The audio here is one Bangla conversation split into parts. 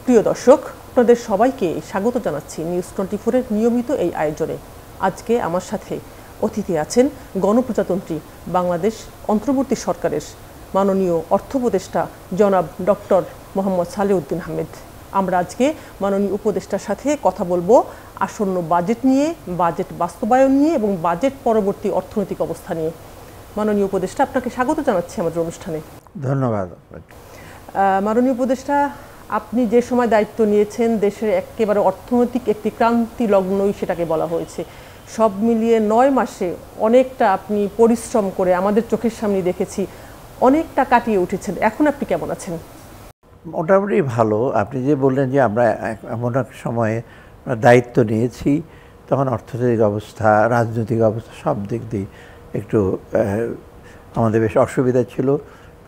প্রিয় দর্শক, আপনাদের সবাইকে স্বাগত জানাচ্ছি নিউজ 24-এর নিয়মিত এই আয়োজনে। আজকে আমার সাথে অতিথি আছেন গণপ্রজাতন্ত্রী বাংলাদেশ অন্তর্বর্তী সরকারের মাননীয় অর্থ উপদেষ্টা জনাব ডক্টর মোহাম্মদ সালেউদ্দিন আহমেদ। আমরা আজকে মাননীয় উপদেষ্টার সাথে কথা বলবো আসন্ন বাজেট নিয়ে, বাজেট বাস্তবায়ন নিয়ে এবং বাজেট পরবর্তী অর্থনৈতিক অবস্থা নিয়ে। মাননীয় উপদেষ্টা, আপনাকে স্বাগত জানাচ্ছি আমাদের অনুষ্ঠানে। ধন্যবাদ। মাননীয় উপদেষ্টা, আপনি যে সময় দায়িত্ব নিয়েছেন, দেশের একেবারে অর্থনৈতিক একটি ক্রান্তি লগ্নই সেটাকে বলা হয়েছে। সব মিলিয়ে 9 মাসে অনেকটা আপনি পরিশ্রম করে আমাদের চোখের সামনে দেখেছি, অনেকটা কাটিয়ে উঠেছেন। এখন আপনি কেমন আছেন? মোটামুটি ভালো। আপনি যে বললেন যে আমরা এমন এক সময়ে দায়িত্ব নিয়েছি, তখন অর্থনৈতিক অবস্থা, রাজনৈতিক অবস্থা সব দিক দিয়ে একটু আমাদের বেশ অসুবিধা ছিল।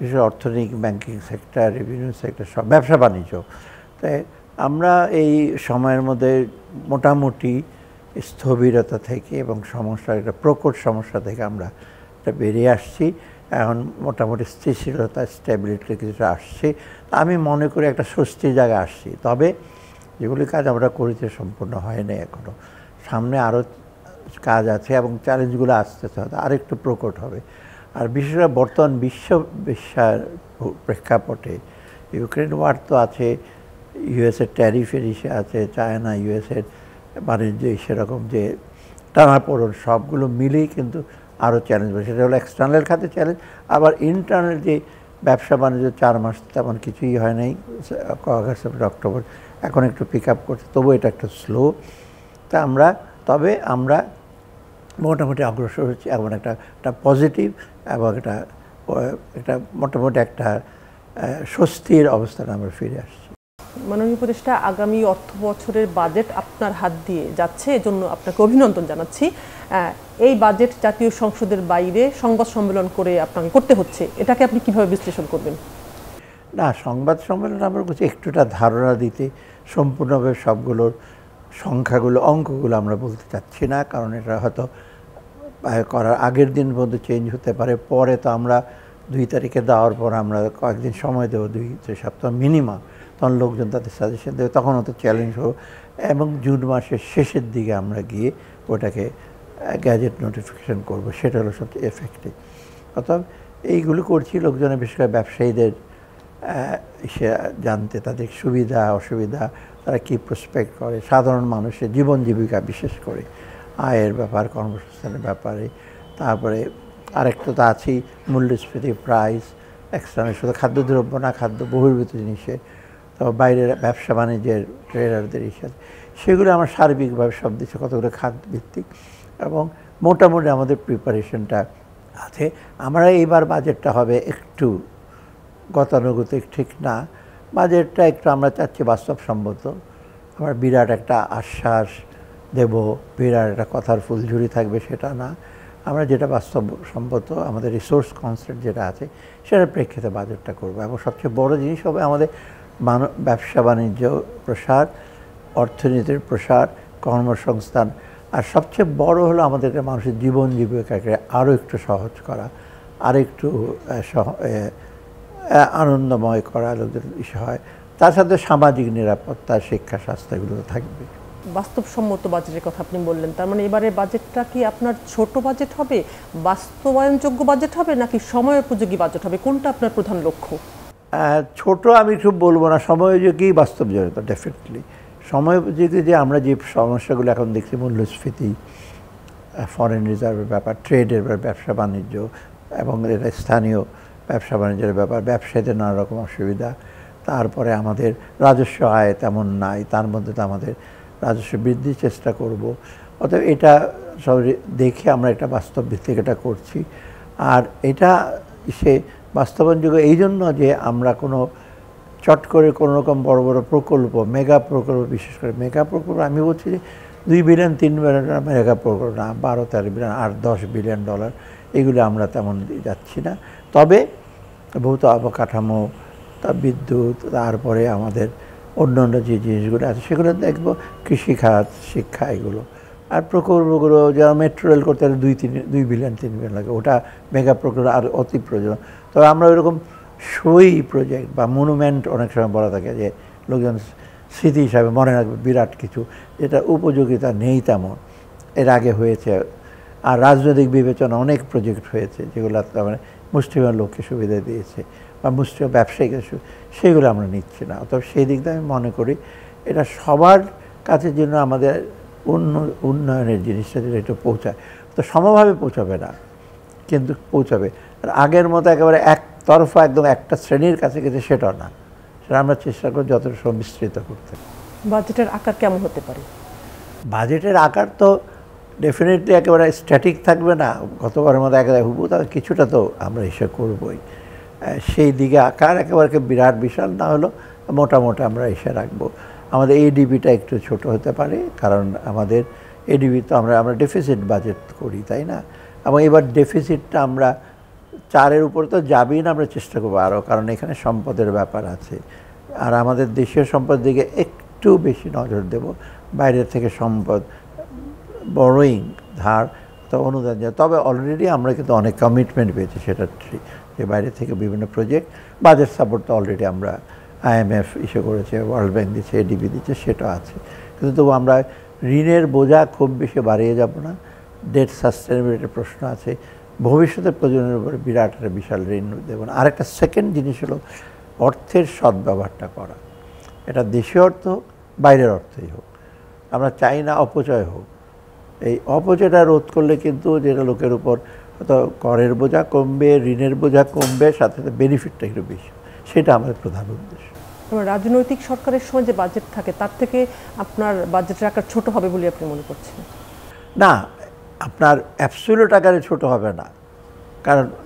বিশেষ অর্থনৈতিক, ব্যাংকিং সেক্টর, রেভিনিউ সেক্টর, সব ব্যবসা বাণিজ্য। তাই আমরা এই সময়ের মধ্যে মোটামুটি স্থবিরতা থেকে এবং সমস্যার একটা প্রকট সমস্যা থেকে আমরা বেরিয়ে আসছি। এখন মোটামুটি স্থিতিশীলতা, স্টেবিলিটি কিছুটা আসছে। আমি মনে করি একটা স্বস্তির জায়গায় আসছি। তবে যেগুলি কাজ আমরা করেছি সম্পূর্ণ হয়নি এখনও। সামনে আরও কাজ আছে এবং চ্যালেঞ্জগুলো আসতেছে, হয়তো আরেকটু প্রকট হবে। আর বিশেষ করে বর্তমান বিশ্বের প্রেক্ষাপটে ইউক্রেন ওয়ার তো আছে, ইউএসের ট্যারিফের ইস্যু আছে, চায়না ইউএসের বাণিজ্য সেরকম যে টানাপোড়েন, সবগুলো মিলেই কিন্তু আরও চ্যালেঞ্জ হবে। সেটা হলো এক্সটার্নাল খাতে চ্যালেঞ্জ। আবার ইন্টারনাল যে ব্যবসা বাণিজ্য 4 মাস তেমন কিছুই হয় নাই, আগস্ট, সেপ্টেম্বর, অক্টোবর, এখন একটু পিক আপ করছে, তবু এটা একটা স্লো। তা তবে আমরা মোটামুটি অগ্রসর হচ্ছে এমন একটা পজিটিভ এবং একটা মোটামুটি একটা স্বস্তির অবস্থানে আমরা ফিরে আসছি। মাননীয় উপদেষ্টা, আগামী অর্থ বছরের বাজেট আপনার হাত দিয়ে যাচ্ছে, এজন্য আপনাকে অভিনন্দন জানাচ্ছি। এই বাজেট জাতীয় সংসদের বাইরে সংবাদ সম্মেলন করে আপনাকে করতে হচ্ছে, এটাকে আপনি কিভাবে বিশ্লেষণ করবেন? না, সংবাদ সম্মেলন আমরা বলছি একটুটা ধারণা দিতে, সম্পূর্ণভাবে সবগুলোর সংখ্যাগুলো, অঙ্কগুলো আমরা বলতে চাচ্ছি না, কারণ এটা হয়তো করার আগের দিন পর্যন্ত চেঞ্জ হতে পারে। পরে তো আমরা 2 তারিখে দেওয়ার পর আমরা কয়েকদিন সময় দেবো, 2-3 সপ্তাহ মিনিমাম, তখন লোকজন তাদের সাজেশন দেবে, তখন হয়তো চ্যালেঞ্জ হোক। এবং জুন মাসের শেষের দিকে আমরা গিয়ে ওটাকে গ্যাজেট নোটিফিকেশন করব, সেটা হলো সবচেয়ে এফেক্টিভ। অর্থাৎ এইগুলো করছি লোকজনের, বিশেষ করে ব্যবসায়ীদের সে জানতে, তাদের সুবিধা অসুবিধা, তারা কী প্রসপেক্ট করে, সাধারণ মানুষের জীবন জীবিকা, বিশেষ করে আয়ের ব্যাপার, কর্মসংস্থানের ব্যাপারে। তারপরে আরেকটা তো আছেই মূল্যস্ফীতি, প্রাইস, এক্সটার্নাল, শুধু খাদ্যদ্রব্য না, খাদ্য বহির্ভূত জিনিসে, তারপর বাইরের ব্যবসা বাণিজ্যের ট্রেডারদের হিসাবে, সেগুলো আমার সার্বিকভাবে সব দিচ্ছে, কতগুলো খাতভিত্তিক এবং মোটামুটি আমাদের প্রিপারেশনটা আছে। আমরা এইবার বাজেটটা হবে একটু গতানুগতিক ঠিক না, বাজেটটা একটু আমরা চাচ্ছি বাস্তবসম্মত। আমরা বিরাট একটা আশ্বাস দেব, বিরাট একটা কথার ফুলঝুরি থাকবে সেটা না। আমরা যেটা বাস্তবসম্মত, আমাদের রিসোর্স কনস্ট্রেন্ট যেটা আছে সেটার প্রেক্ষিতে বাজেটটা করবো। এবং সবচেয়ে বড় জিনিস হবে আমাদের ব্যবসা বাণিজ্য প্রসার, অর্থনীতির প্রসার, কর্মসংস্থান। আর সবচেয়ে বড় হলো আমাদেরকে মানুষের জীবন জীবিকাকে আরও একটু সহজ করা, আরেকটু আনন্দময় করা, লোকদের ইস্যু হয়। তার সাথে সামাজিক নিরাপত্তা, শিক্ষা, স্বাস্থ্য এগুলো থাকবে। বাস্তবসম্মত বাজেটের কথা আপনি বললেন, তার মানে এবারে বাজেটটা কি আপনার ছোট বাজেট হবে, বাস্তবায়নযোগ্য বাজেট হবে, নাকি সময়োপযোগী বাজেট হবে? কোনটা আপনার প্রধান লক্ষ্য? ছোট আমি খুব বলবো না, সময়োপযোগী, বাস্তবজনিত। ডেফিনেটলি সময়োপযোগী যে আমরা যে সমস্যাগুলো এখন দেখছি, মূল্যস্ফীতি, ফরেন রিজার্ভের ব্যাপার, ট্রেডের ব্যাপার, ব্যবসা বাণিজ্য এবং এটা স্থানীয় ব্যবসা বাণিজ্যের ব্যাপার, ব্যবসায়ীদের নানা রকম অসুবিধা, তারপরে আমাদের রাজস্ব আয় তেমন নাই, তার মধ্যে তো আমাদের রাজস্ব বৃদ্ধির চেষ্টা করব। অতএব এটা সব দেখে আমরা একটা বাস্তব ভিত্তিক এটা করছি। আর এটা সে বাস্তবায়নযোগ্য এই জন্য যে আমরা কোনো চট করে কোনো রকম বড় বড় প্রকল্প, মেগা প্রকল্প, বিশেষ করে মেগা প্রকল্প, আমি বলছি যে 2 বিলিয়ন 3 বিলিয়ন মেগা প্রকল্প না, 12-13 বিলিয়ন, 8-10 বিলিয়ন ডলার, এগুলো আমরা তেমন যাচ্ছি না। তবে ভৌত অবকাঠামো, তা বিদ্যুৎ, তারপরে আমাদের অন্যান্য যে জিনিসগুলো আছে সেগুলো দেখবো, কৃষিখাত, শিক্ষা, এগুলো। আর প্রকল্পগুলো যারা মেট্রো রেল করতে হলে 2 বিলিয়ন 3 বিলিয়ন লাগে, ওটা মেগা প্রকল্প আর অতি প্রয়োজন। তবে আমরা ওইরকম সই প্রজেক্ট বা মনুমেন্ট অনেক সময় বলা থাকে যে লোকজন স্মৃতি হিসাবে মনে রাখবে বিরাট কিছু, যেটা উপযোগিতা নেই তেমন। এর আগে হয়েছে, আর রাজনৈতিক বিবেচনা অনেক প্রজেক্ট হয়েছে যেগুলো মানে মুষ্টিমেয় লোককে সুবিধা দিয়েছে বা মুষ্টিমেয় ব্যবসায়ীকে, সেগুলো আমরা নিচ্ছি না। অতএব সেই দিক দিয়ে আমি মনে করি এটা সবার কাছে যেন আমাদের উন্নয়নের জিনিসটা যেটা একটু পৌঁছায়, তো সমভাবে পৌঁছাবে না কিন্তু পৌঁছাবে। আর আগের মতো একেবারে একতরফা একদম একটা শ্রেণীর কাছে গেছে সেটা না, সেটা আমরা চেষ্টা করি যতটা সংমিশ্রিত করতে। বাজেটের আকার কেমন হতে পারে? বাজেটের আকার তো ডেফিনেটলি একেবারে স্ট্যাটিক থাকবে না, গতবারের মতো একেবারে হুবহু, তবে কিছুটা তো আমরা হিসেব করবই। সেই দিকে আকার একেবারে বিরাট বিশাল না হলেও মোটামুটি আমরা এসে রাখবো। আমাদের এডিবিটা একটু ছোট হতে পারে, কারণ আমাদের এডিবি তো আমরা ডেফিসিট বাজেট করি, তাই না? এবং এবার ডেফিসিটটা আমরা 4-এর উপর তো যাবেই না, আমরা চেষ্টা করবো আরও, কারণ এখানে সম্পদের ব্যাপার আছে। আর আমাদের দেশীয় সম্পদের দিকে একটু বেশি নজর দেব, বাইরের থেকে সম্পদ বড়োইং ধার তো অনুদান যায়। তবে অলরেডি আমরা কিন্তু অনেক কমিটমেন্ট পেয়েছি, সেটা যে বাইরে থেকে বিভিন্ন প্রজেক্ট, বাজেট সাপোর্ট তো অলরেডি আমরা IMF ইস্যু করেছে, ওয়ার্ল্ড ব্যাংক দিচ্ছে, এডিবি দিচ্ছে, সেটা আছে। কিন্তু তবু আমরা ঋণের বোঝা খুব বেশি বাড়িয়ে যাব না। ডেট সাস্টেনেবিলিটির প্রশ্ন আছে, ভবিষ্যতের প্রয়োজনের উপরে বিরাট একটা বিশাল ঋণ দেব না। আরেকটা সেকেন্ড জিনিস হলো অর্থের সদ্ব্যবহারটা করা, এটা দেশীয় অর্থ হোক বাইরের অর্থই হোক, আমরা চাই না অপচয় হোক। এই অপচয়টা রোধ করলে কিন্তু যেটা লোকের উপর হয়তো করের বোঝা কমবে, ঋণের বোঝা কমবে, সাথে সাথে বেনিফিটটা একটু বেশি, সেটা আমাদের প্রধান উদ্দেশ্য। রাজনৈতিক সরকারের সময় যে বাজেট থাকে তার থেকে আপনার বাজেটের আকার ছোট হবে বলে আপনি মনে করছেন? না, আপনার অ্যাবসলিউট আকারে ছোট হবে না,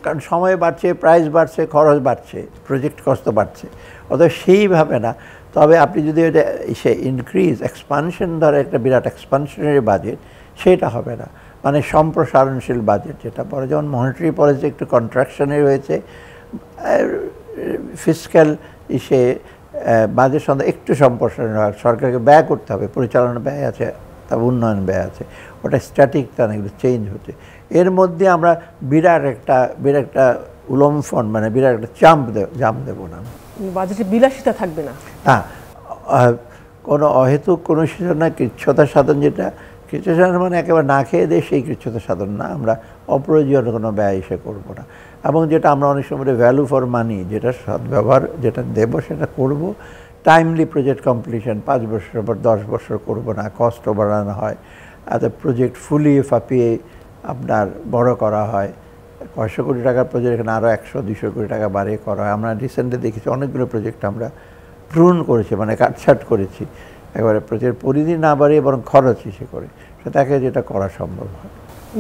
কারণ সময় বাড়ছে, প্রাইস বাড়ছে, খরচ বাড়ছে, প্রজেক্ট কস্ট বাড়ছে, অতএব সেইভাবে না। তবে আপনি যদি এটা সে ইনক্রিজ এক্সপানশন ধরে একটা বিরাট এক্সপানশনারি বাজেট, সেটা হবে না। মানে সম্প্রসারণশীল বাজেট যেটা পরে, যেমন মনিটারি পলিসি একটু কন্ট্রাকশনে রয়েছে, ফিসক্যাল বাজেট সঙ্গে একটু সম্প্রসারণ হয়, সরকারকে ব্যয় করতে হবে, পরিচালনা ব্যয় আছে, তারপর উন্নয়ন ব্যয় আছে, ওটা স্ট্যাটিক তা না, এগুলো চেঞ্জ হচ্ছে। এর মধ্যে আমরা বিরাট একটা উলম্ফন, মানে বিরাট একটা জাম্প দেবো না। বাজেটে বিলাসিতা থাকবে না, কোনো অহেতুক কোনো না, কৃচ্ছতা সাধন, যেটা কৃচ্ছতা মানে একেবারে না খেয়ে দেয় সেই কৃচ্ছতা সাধন না, আমরা অপ্রয়োজনীয় কোনো ব্যয় এসে করবো না। এবং যেটা আমরা অনেক সময় ভ্যালু ফর মানি, যেটা সদ্ব্যবহার যেটা দেবো সেটা করব। টাইমলি প্রজেক্ট কমপ্লিশন, 5 বছর পর 10 বছর করব না, কষ্ট বাড়ানো হয়, আর প্রজেক্ট ফুলিয়ে ফাঁপিয়ে আপনার বড় করা হয়। 100 কোটি টাকার প্রজেক্ট এখানে আরও 100-200 কোটি টাকা বাড়িয়ে করা হয়। আমরা রিসেন্টলি দেখেছি অনেকগুলো প্রজেক্ট আমরা প্রুন করেছি, মানে কাটছাট করেছি, একেবারে প্রজেক্ট পরিধি না বাড়িয়ে বরং খরচ হিসেবে করে, সেটাকে যেটা করা সম্ভব হয়।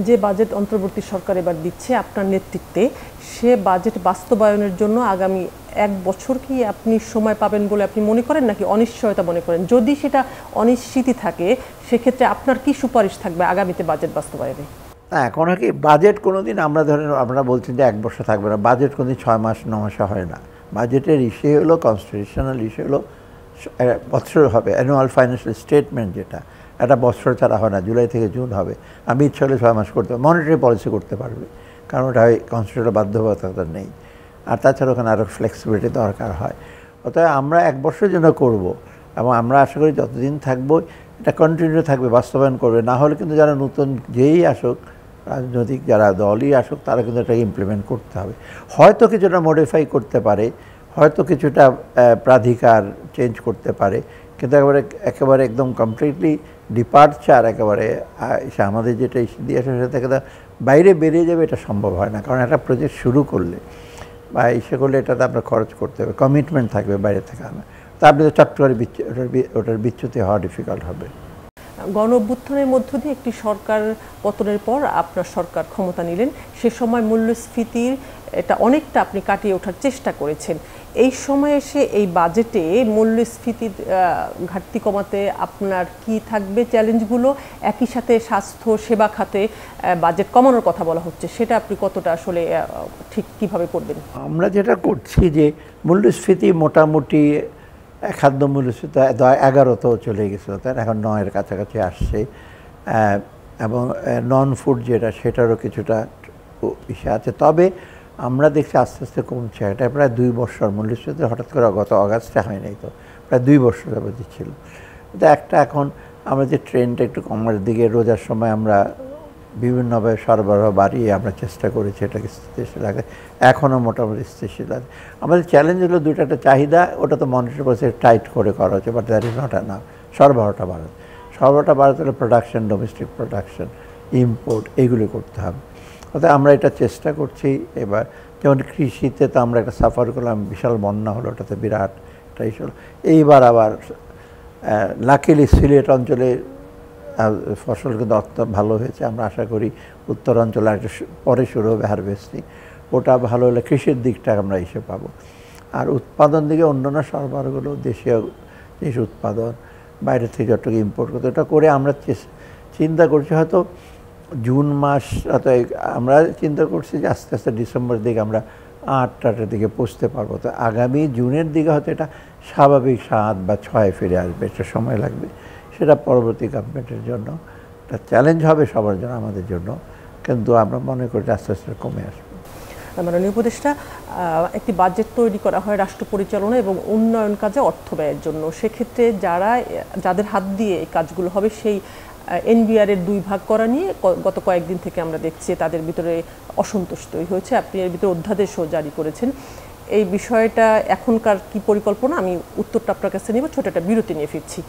যে বাজেট অন্তর্বর্তী সরকার এবার দিচ্ছে আপনার নেতৃত্বে, সে বাজেট বাস্তবায়নের জন্য আগামী 1 বছর কি আপনি সময় পাবেন বলে আপনি মনে করেন, নাকি অনিশ্চয়তা মনে করেন? যদি সেটা অনিশ্চিতি থাকে, সেক্ষেত্রে আপনার কি সুপারিশ থাকবে আগামীতে বাজেট বাস্তবায়নে? না, এখন কি বাজেট কোনো দিন আমরা ধরেন, আপনারা বলছেন যে 1 বছর থাকবে না, বাজেট কোনো দিন 6 মাস 9 মাসে হয় না। বাজেটের ইস্যু হলো, কনস্টিটিউশনাল ইস্যু হলো বছর হবে, অ্যানুয়াল ফাইন্যান্সিয়াল স্টেটমেন্ট, যেটা একটা বছর ছাড়া হয় না, জুলাই থেকে জুন হবে। আমি ইচ্ছা হলে 6 মাস করতে পারবো, মনিটারি পলিসি করতে পারবে, কারণ ওটা কনস্টিটিউশনাল বাধ্যবাধকতা নেই। আর তাছাড়া ওখানে আরও ফ্লেক্সিবিলিটি দরকার হয়। অতএব আমরা 1 বছরের জন্য করব, এবং আমরা আশা করি যতদিন থাকবো এটা কন্টিনিউ থাকবে, বাস্তবায়ন করবে। না হলে কিন্তু যারা নতুন যেই আসুক, রাজনৈতিক যারা দলই আসুক, তারা কিন্তু এটাকে ইমপ্লিমেন্ট করতে হবে। হয়তো কিছুটা মডিফাই করতে পারে, হয়তো কিছুটা প্রাধিকার চেঞ্জ করতে পারে, কিন্তু একেবারে একদম কমপ্লিটলি ডিপার্চার, একেবারে আমাদের যেটা দিয়ে আসে সেটা থেকে বাইরে বেরিয়ে যাবে, এটা সম্ভব হয় না। কারণ একটা প্রজেক্ট শুরু করলে বা ইসে করলে এটাতে আপনার খরচ করতে হবে, কমিটমেন্ট থাকবে বাইরে থেকে আনা, তা আপনি তো চট করে ওটার বিচ্যুতি হওয়া ডিফিকাল্ট হবে। গণ অভ্যুত্থানের মধ্য দিয়ে একটি সরকার পতনের পর আপনার সরকার ক্ষমতা নিলেন, সে সময় মূল্যস্ফীতির এটা অনেকটা আপনি কাটিয়ে ওঠার চেষ্টা করেছেন। এই সময় এসে এই বাজেটে মূল্যস্ফীতির ঘাটতি কমাতে আপনার কি থাকবে চ্যালেঞ্জগুলো? একই সাথে স্বাস্থ্য সেবা খাতে বাজেট কমানোর কথা বলা হচ্ছে, সেটা আপনি কতটা আসলে ঠিক কিভাবে করবেন? আমরা যেটা করছি যে মূল্যস্ফীতি মোটামুটি খাদ্য মূল্যস্ফীতি 11তেও চলে গেছিলো, তাই এখন 9-এর কাছাকাছি আসছে, এবং নন ফুড যেটা সেটারও কিছুটা ইসে আছে। তবে আমরা দেখছি আস্তে আস্তে কমছে, এটা প্রায় 2 বছর মূল্যস্ফীতি হঠাৎ করে গত অগাস্টে হয় নাই, তো প্রায় 2 বছর যাবতই ছিল। কিন্তু একটা এখন আমরা যে ট্রেনটা একটু কমার দিকে, রোজার সময় আমরা বিভিন্নভাবে সরবরাহ বাড়িয়ে আমরা চেষ্টা করেছি এটাকে স্থিতিশীল রাখতে, এখনও মোটামুটি স্থিতিশীল আছে। আমাদের চ্যালেঞ্জ হলো দুটো, একটা চাহিদা, ওটা তো মনিটর করছে, টাইট করে করা হচ্ছে, but that is not enough. সরবরাহটা বাড়াতে হলে প্রোডাকশন, ডোমেস্টিক প্রোডাকশন, ইম্পোর্ট, এইগুলো করতে হবে। অর্থাৎ আমরা এটা চেষ্টা করছি। এবার যেমন কৃষিতে তো আমরা একটা সাফার করলাম, বিশাল বন্যা হলো, ওটাতে বিরাট একটা ইস্যু হলো। এইবার আবার লাকিলি সিলেট অঞ্চলে ফসল কিন্তু অত্যন্ত ভালো হয়েছে। আমরা আশা করি উত্তর অঞ্চলে একটা পরে শুরু হবে হারভেস্টিং, ওটা ভালো হলে কৃষির দিকটা আমরা এসে পাবো। আর উৎপাদন দিকে অন্যান্য সরবরাহগুলো দেশীয় জিনিস উৎপাদন, বাইরে থেকে যতটুকু ইম্পোর্ট করতে, ওটা করে আমরা চিন্তা করছি হয়তো জুন মাস, হয়তো আমরা চিন্তা করছি যে আস্তে আস্তে ডিসেম্বর দিকে আমরা 8টার দিকে পৌঁছতে পারবো। তো আগামী জুনের দিকে হয়তো এটা স্বাভাবিক 7 বা 6 ফিরে আসবে, একটা সময় লাগবে। সেটা পরবর্তী গভর্নমেন্টের জন্য একটা চ্যালেঞ্জ হবে, সবার জন্য, আমাদের জন্য, কিন্তু আমরা মনে করি আস্তে আস্তে কমে আসবে। মাননীয় উপদেষ্টা, একটি বাজেট তৈরি করা হয় রাষ্ট্র পরিচালনা এবং উন্নয়ন কাজে অর্থ ব্যয়ের জন্য। সেক্ষেত্রে যাদের হাত দিয়ে এই কাজগুলো হবে, সেই এনবিআর এর 2 ভাগ করা নিয়ে গত কয়েকদিন থেকে আমরা দেখছি তাদের ভিতরে অসন্তোষ তৈরি হয়েছে। আপনি এর ভিতরে অধ্যাদেশও জারি করেছেন। এই বিষয়টা এখনকার কি পরিকল্পনা? আমি উত্তরটা আপনার কাছে নিব, ছোট একটা বিরতি নিয়ে ফিরছি।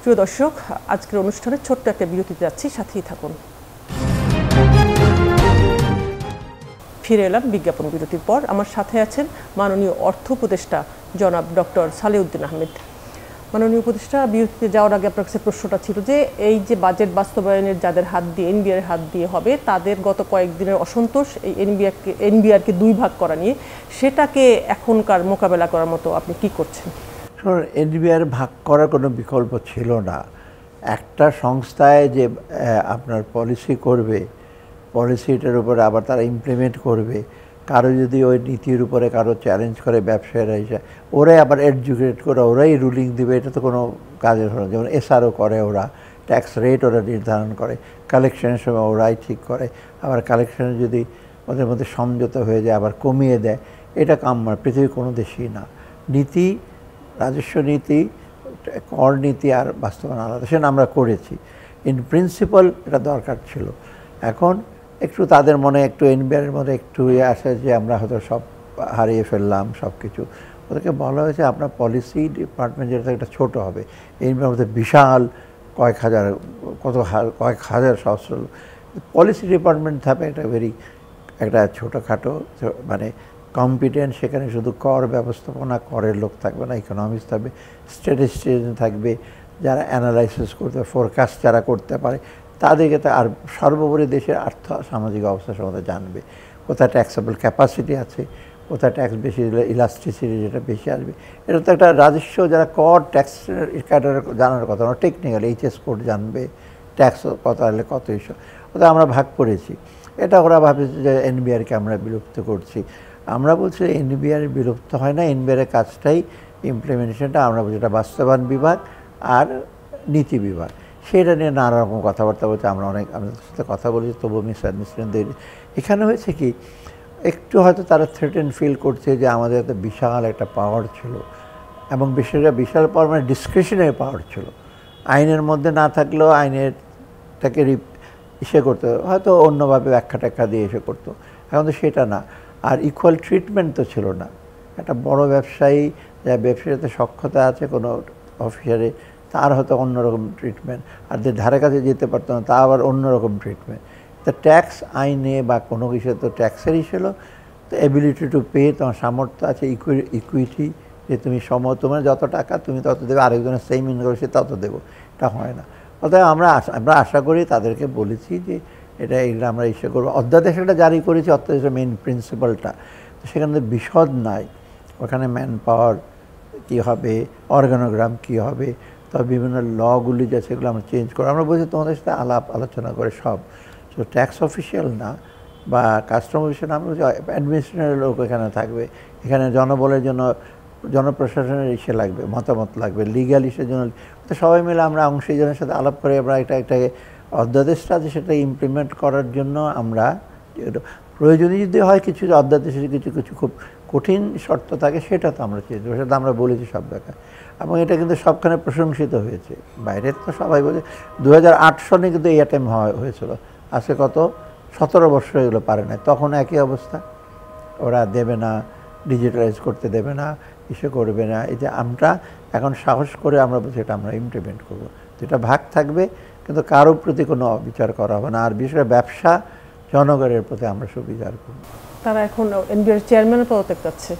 প্রিয় দর্শক, আজকের অনুষ্ঠানে ছোট্ট একটা বিরতিতে যাচ্ছি, সাথেই থাকুন। ফিরে এলাম বিজ্ঞাপন বিরতির পর। আমার সাথে আছেন মাননীয় অর্থ উপদেষ্টা জনাব ডক্টর সালেউদ্দিন আহমেদ। মাননীয় উপদেষ্টা, বিরতিতে যাওয়ার আগে আপনার কাছে প্রশ্নটা ছিল যে এই যে বাজেট বাস্তবায়নের যাদের হাত দিয়ে, এনবিআর হাত দিয়ে হবে, তাদের গত কয়েকদিনের অসন্তোষ এই এনবিআরকে 2 ভাগ করা নিয়ে, সেটাকে এখনকার মোকাবেলা করার মতো আপনি কি করছেন? এনবিআর ভাগ করার কোনো বিকল্প ছিল না। একটা সংস্থায় যে আপনার পলিসি করবে, পলিসিটার উপরে আবার তারা ইমপ্লিমেন্ট করবে, কারো যদি ওই নীতির উপরে কারো চ্যালেঞ্জ করে ব্যবসায়ীরা এসে, ওরাই আবার এডুকেট করে ওরাই রুলিং দিবে, এটা তো কোনো কাজের হলো। যেমন এসআরও করে, ওরা ট্যাক্স রেট ওরা নির্ধারণ করে, কালেকশনের সময় ওরাই ঠিক করে, আবার কালেকশনে যদি ওদের মধ্যে সমঝোতা হয়ে যায় আবার কমিয়ে দেয়। এটা কাম্য পৃথিবীর কোনো দেশেই না। নীতি, রাজস্ব নীতি, কর নীতি আর বাস্তবায়ন আলাদা, সেটা আমরা করেছি। ইন প্রিন্সিপাল এটা দরকার ছিল। এখন একটু তাদের মনে একটু এনবিআরের মধ্যে একটু আসে যে আমরা হয়তো সব হারিয়ে ফেললাম সব কিছু। ওদেরকে বলা হয়েছে আপনার পলিসি ডিপার্টমেন্ট যেটা একটা ছোটো হবে, এনবিআর মধ্যে বিশাল কয়েক হাজার সহস্র পলিসি ডিপার্টমেন্ট থাকবে, একটা ছোটোখাটো মানে কম্পিটেন্ট। সেখানে শুধু কর ব্যবস্থাপনা, করের লোক থাকবে না, ইকোনমিক্স থাকবে, স্ট্যাটিস্টিশিয়ান থাকবে, যারা অ্যানালাইসিস করতে, ফোরকাস্ট যারা করতে পারে তাদেরকে। আর সর্বোপরি দেশের আর্থ সামাজিক অবস্থা সম্বন্ধে জানবে, কোথায় ট্যাক্সেবল ক্যাপাসিটি আছে, কোথায় ট্যাক্স বেশি, ইলাস্টিসিটি যেটা বেশি আসবে। এটা তো একটা রাজস্ব, যারা কর ট্যাক্স ক্যাটার জানার কথা না, টেকনিক্যাল এইচএস কোড জানবে, ট্যাক্স কত হলে কত ইস্যু, ওটা আমরা ভাগ করেছি। এটা ওরা ভাবছে যে এনবিআরকে আমরা বিলুপ্ত করছি। আমরা বলছি এনবিআর বিলুপ্ত হয় না, এনবিআরের কাজটাই ইমপ্লিমেন্টেশনটা আমরা বলছি এটা বাস্তবায়ন বিভাগ আর নীতি বিভাগ। সেটা নিয়ে নানা রকম কথাবার্তা বলছে, আমরা আমাদের সাথে কথা বলেছি, তবুও মিস অ্যাডমিনিস্ট্রেশন এখানে হয়েছে কি একটু হয়তো তারা থ্রেটেন ফিল করছে যে আমাদের এত বিশাল একটা পাওয়ার ছিল, এবং বিশাল পাওয়ার মানে ডিসক্রিশনারি পাওয়ার ছিল, আইনের মধ্যে না থাকলেও আইনেরটাকে করতে হয়তো অন্যভাবে ব্যাখ্যা ট্যাখ্যা দিয়ে করতো। এখন তো সেটা না। আর ইকুয়াল ট্রিটমেন্ট তো ছিল না। একটা বড় ব্যবসায়ী, যার ব্যবসায়ীতে সক্ষতা আছে কোনো অফিসারে, তার হয়তো অন্যরকম ট্রিটমেন্ট, আর যে ধারে কাছে যেতে পারতো না তা আবার অন্যরকম ট্রিটমেন্ট। তো ট্যাক্স আইনে বা কোনো কিছু তো ট্যাক্সেরই ছিল। তো এবিলিটি টু পে, তোমার সামর্থ্য আছে, ইকুইটি, যে তুমি তোমার যত টাকা তুমি তত দেবে, আরেকজনের সেম ইনকাম সে তত দেবো, এটা হয় না। অতএব আমরা আশা করি, তাদেরকে বলেছি যে এগুলো আমরা করবো। অধ্যাদেশ একটা জারি করেছি, অধ্যাদেশের মেইন প্রিন্সিপালটা, তো সেখানে বিশদ নাই। ওখানে ম্যান পাওয়ার কী হবে, অর্গানোগ্রাম কী হবে, তবে বিভিন্ন লগুলি যা সেগুলো আমরা চেঞ্জ করবো। আমরা বলছি তোমাদের সাথে আলোচনা করে সব, তো ট্যাক্স অফিসিয়াল না বা কাস্টম অফিসিয়াল, আমরা বলছি অ্যাডমিনিস্ট্রেশনের লোক এখানে থাকবে, এখানে জনবলের জন্য জনপ্রশাসনের লাগবে, মতামত লাগবে, লিগ্যাল ইস্যুর জন্য। তো সবাই মিলে আমরা অংশীজনের সাথে আলাপ করে আমরা এটাকে অধ্যাদেশটা আছে সেটা ইমপ্লিমেন্ট করার জন্য আমরা প্রয়োজনীয় যদি হয় কিছু অধ্যাদেশের কিছু খুব কঠিন শর্ত থাকে, সেটা তো আমরা চেঞ্জ করবো, সেটা আমরা বলেছি সব জায়গায়। এবং এটা কিন্তু সবখানে প্রশংসিত হয়েছে। বাইরের তো সবাই বলে 2008 সনে কিন্তু এই অ্যাটেম্প হয়েছিল, আজকে কত 17 বছর এগুলো পারে না, তখন একই অবস্থা, ওরা দেবে না, ডিজিটালাইজ করতে দেবে না, ইসে করবে না। এই যে আমরা এখন সাহস করে আমরা বলছি এটা আমরা ইমপ্লিমেন্ট করবো, যেটা ভাগ থাকবে কিন্তু কারোর প্রতি কোনো অবিচার করা হবে না। আর বিশেষ করে ব্যবসা জনগণের প্রতি আমরা সুবিচার করব। তারা এখন এনবিআর চেয়ারম্যানের পদত্যাগ চাচ্ছে।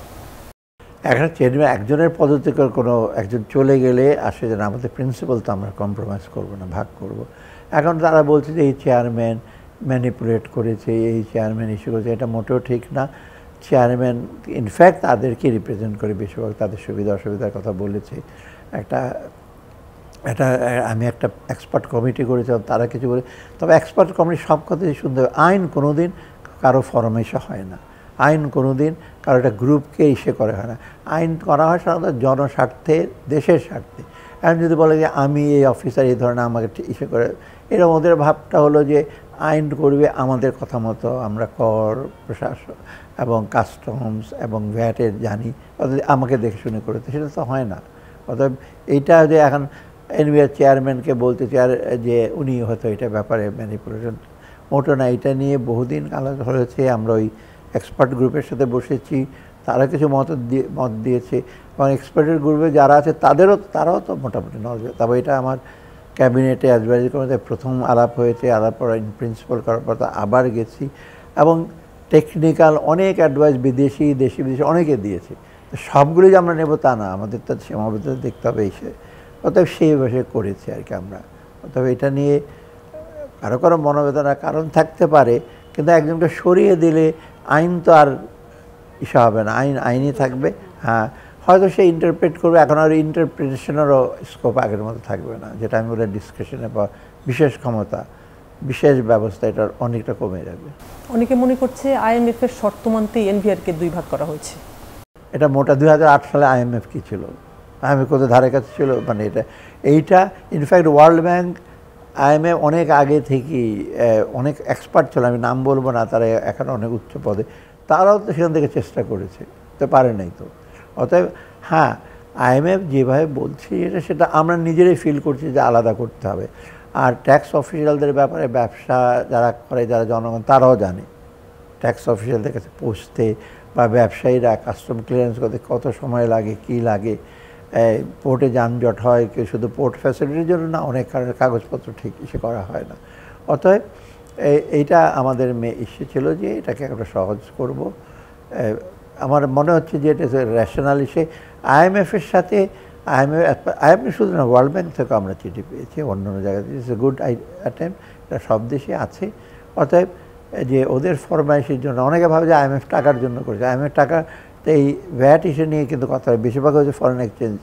এখন চেয়ারম্যান একজনের পদত্যাগের কোনো একজন চলে গেলে আসে যে আমাদের প্রিন্সিপাল তো আমরা কম্প্রোমাইজ করব না, ভাগ করব। এখন তারা বলছে যে এই চেয়ারম্যান ম্যানিপুলেট করেছে, এই চেয়ারম্যান ইস্যু করেছে, এটা মোটেও ঠিক না। চেয়ারম্যান ইনফ্যাক্ট তাদেরকে রিপ্রেজেন্ট করে বেশিরভাগ, তাদের সুবিধা অসুবিধার কথা বলেছে। আমি একটা এক্সপার্ট কমিটি করেছিলাম, তারা কিছু বলে, তবে এক্সপার্ট কমিটি সব কথাই শুনতে হবে। আইন কোনো দিন কারো ফরমেশে হয় না, আইন কোনো দিন কারো একটা গ্রুপকে ইসে করে হয় না। আইন করা হয় সাধারণত জনস্বার্থে, দেশের স্বার্থে। এখন যদি বলে যে আমি এই অফিসার এই ধরনের আমাকে ইসে করে, এরকম ওদের ভাবটা হলো যে আইন করবে আমাদের কথা মতো, আমরা কর প্রশাসন এবং কাস্টমস এবং ভ্যাটের জানি, অর্থাৎ আমাকে দেখে শুনে করেছে, সেটা তো হয় না। অর্থাৎ এইটা যে এখন এনবিআর চেয়ারম্যানকে বলতে চার যে উনি হয়তো এটা ব্যাপারে ম্যানিপুলেশন, মোটো না। এটা নিয়ে বহুদিন আলোচনা হয়েছে, আমরা ওই এক্সপার্ট গ্রুপের সাথে বসেছি, তারা কিছু মত দিয়েছে, এবং এক্সপার্টের গ্রুপে যারা আছে তারাও তো মোটামুটি নলেজ। তবে এটা আমার ক্যাবিনেটে অ্যাডভাইজারি কমিটিতে প্রথম আলাপ হয়েছে, আলাপ পর ইন প্রিন্সিপাল করার পর আবার গেছি, এবং টেকনিক্যাল অনেক অ্যাডভাইস দেশি বিদেশি অনেকে দিয়েছে। সবগুলি যে আমরা নেব তা না, আমাদের তো সীমাবদ্ধতা দেখতে হবে। অতএব সেই বসে করেছি আর কি আমরা। অতএব এটা নিয়ে কারো মনোবেদনার কারণ থাকতে পারে, কিন্তু একজনকে সরিয়ে দিলে আইন তো আর ইসা হবে না, আইনই থাকবে। হ্যাঁ, হয়তো সে ইন্টারপ্রেট করবে, এখন আর ইন্টারপ্রিটেশনেরও স্কোপ আগের মতো থাকবে না, যেটা আমি বলে ডিসকাশনে বা বিশেষ ক্ষমতা, বিশেষ ব্যবস্থা, এটার অনেকটা কমে যাবে। অনেকে মনে করছে IMF এর শর্ত মানতেই এনবিআরকে 2 ভাগ করা হয়েছে। এটা মোটা 2008 সালে IMF কি ছিল, IMF কত ধারে কাছে ছিল, মানে এইটা ইনফ্যাক্ট ওয়ার্ল্ড ব্যাংক IMF অনেক আগে থেকেই অনেক এক্সপার্ট ছিল, আমি নাম বলবো না, তারা এখন অনেক উচ্চ পদে, তারাও তো সেখান থেকে চেষ্টা করেছে, তো পারে নাই তো। অতএব হ্যাঁ, IMF যেভাবে বলছি সেটা আমরা নিজেরাই ফিল করছি যে আলাদা করতে হবে। আর ট্যাক্স অফিসিয়ালদের ব্যাপারে ব্যবসা যারা করে, যারা জনগণ, তারাও জানে ট্যাক্স অফিসিয়ালদের কাছে পৌঁছতে, বা ব্যবসায়ীরা কাস্টম ক্লিয়ারেন্স করতে কত সময় লাগে, কি লাগে, পোর্টে যানজট হয়, কেউ শুধু পোর্ট ফ্যাসিলিটির জন্য না, অনেক কারণে কাগজপত্র ঠিক ইসে করা হয় না। অতএব এইটা আমাদের ইস্যু ছিল যে এটাকে একটা সহজ করব। আমার মনে হচ্ছে যে এটা রেশনাল ইসে। IMF-এর সাথে IMF শুধু না, ওয়ার্ল্ড ব্যাংক থেকে আমরা চিঠি পেয়েছি, অন্য জায়গায় ইটস এ গুড অ্যাটেম্প, এটা সব দেশে আছে। অতএব যে ওদের ফরমাইশের জন্য অনেকে ভাবে যে IMF টাকার জন্য করেছে, IMF টাকা এই ভ্যাট ইস্যু নিয়ে কিন্তু কথা হয়, বেশিরভাগ হচ্ছে ফরেন এক্সচেঞ্জ